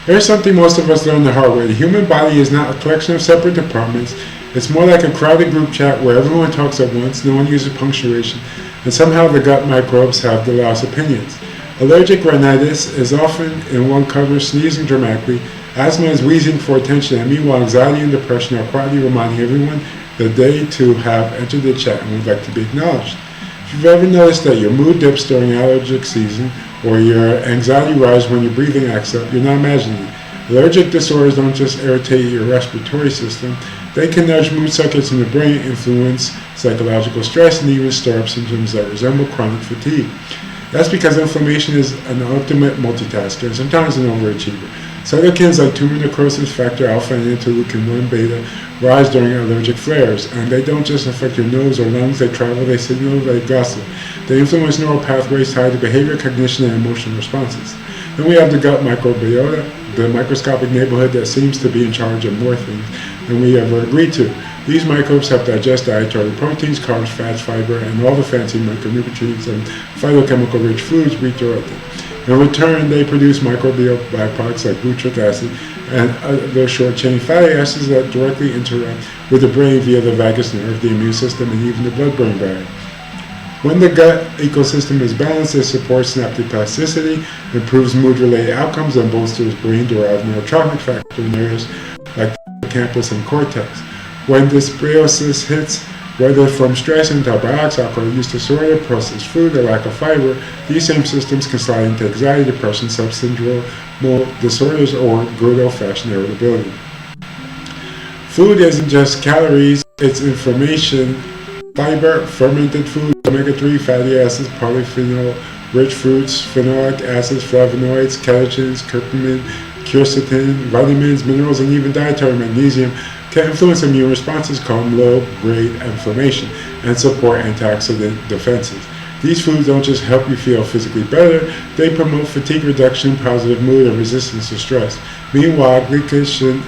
Here's something most of us learn the hard way. The human body is not a collection of separate departments. It's more like a crowded group chat where everyone talks at once, no one uses punctuation, and somehow the gut microbes have the last opinions. Allergic rhinitis is often in one cover, sneezing dramatically. Asthma is wheezing for attention, and meanwhile anxiety and depression are quietly reminding everyone that they too have entered the chat and would like to be acknowledged. If you've ever noticed that your mood dips during allergic season, or your anxiety rises when your breathing acts up, you're not imagining it. Allergic disorders don't just irritate your respiratory system, they can nudge mood circuits in the brain, influence psychological stress, and even stir up symptoms that resemble chronic fatigue. That's because inflammation is an ultimate multitasker and sometimes an overachiever. Cytokines like tumor necrosis factor alpha and interleukin-1 beta rise during allergic flares, and they don't just affect your nose or lungs, they travel, they signal, they gossip. They influence neural pathways tied to behavior, cognition, and emotional responses. Then we have the gut microbiota, the microscopic neighborhood that seems to be in charge of more things than we ever agreed to. These microbes help digest dietary proteins, carbs, fats, fiber, and all the fancy micronutrients and phytochemical-rich foods we throw at them. In return, they produce microbial byproducts like butyric acid and other short-chain fatty acids that directly interact with the brain via the vagus nerve, the immune system, and even the blood-brain barrier. When the gut ecosystem is balanced, it supports synaptic plasticity, improves mood-related outcomes, and bolsters brain-derived neurotrophic factor in areas like the hippocampus and cortex. When dysbiosis hits, whether from stress, antibiotics, alcohol use disorder, processed food, or lack of fiber, these same systems can slide into anxiety, depression, subsyndromal disorders, or good old-fashioned irritability. Food isn't just calories, it's inflammation. Fiber, fermented foods, omega-3 fatty acids, polyphenol-rich fruits, phenolic acids, flavonoids, catechins, curcumin, quercetin, vitamins, minerals, and even dietary magnesium can influence immune responses, calm low-grade inflammation, and support antioxidant defenses. These foods don't just help you feel physically better, they promote fatigue reduction, positive mood, and resistance to stress. Meanwhile, glycation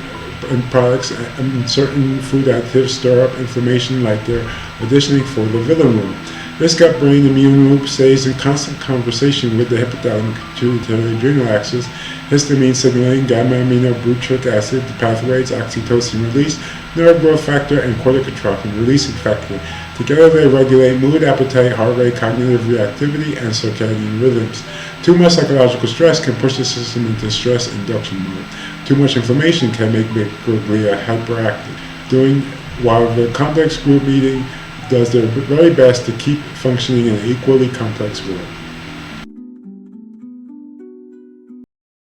and products and certain food additives stir up inflammation like they're auditioning for the villain role. This gut-brain immune loop stays in constant conversation with the hypothalamic pituitary adrenal axis, histamine signaling, gamma-aminobutyric acid pathways, oxytocin release, nerve growth factor, and corticotropin releasing factor. Together they regulate mood, appetite, heart rate, cognitive reactivity, and circadian rhythms. Too much psychological stress can push the system into stress induction mode. Too much inflammation can make microglia hyperactive. While the complex group meeting does their very best to keep functioning in an equally complex world.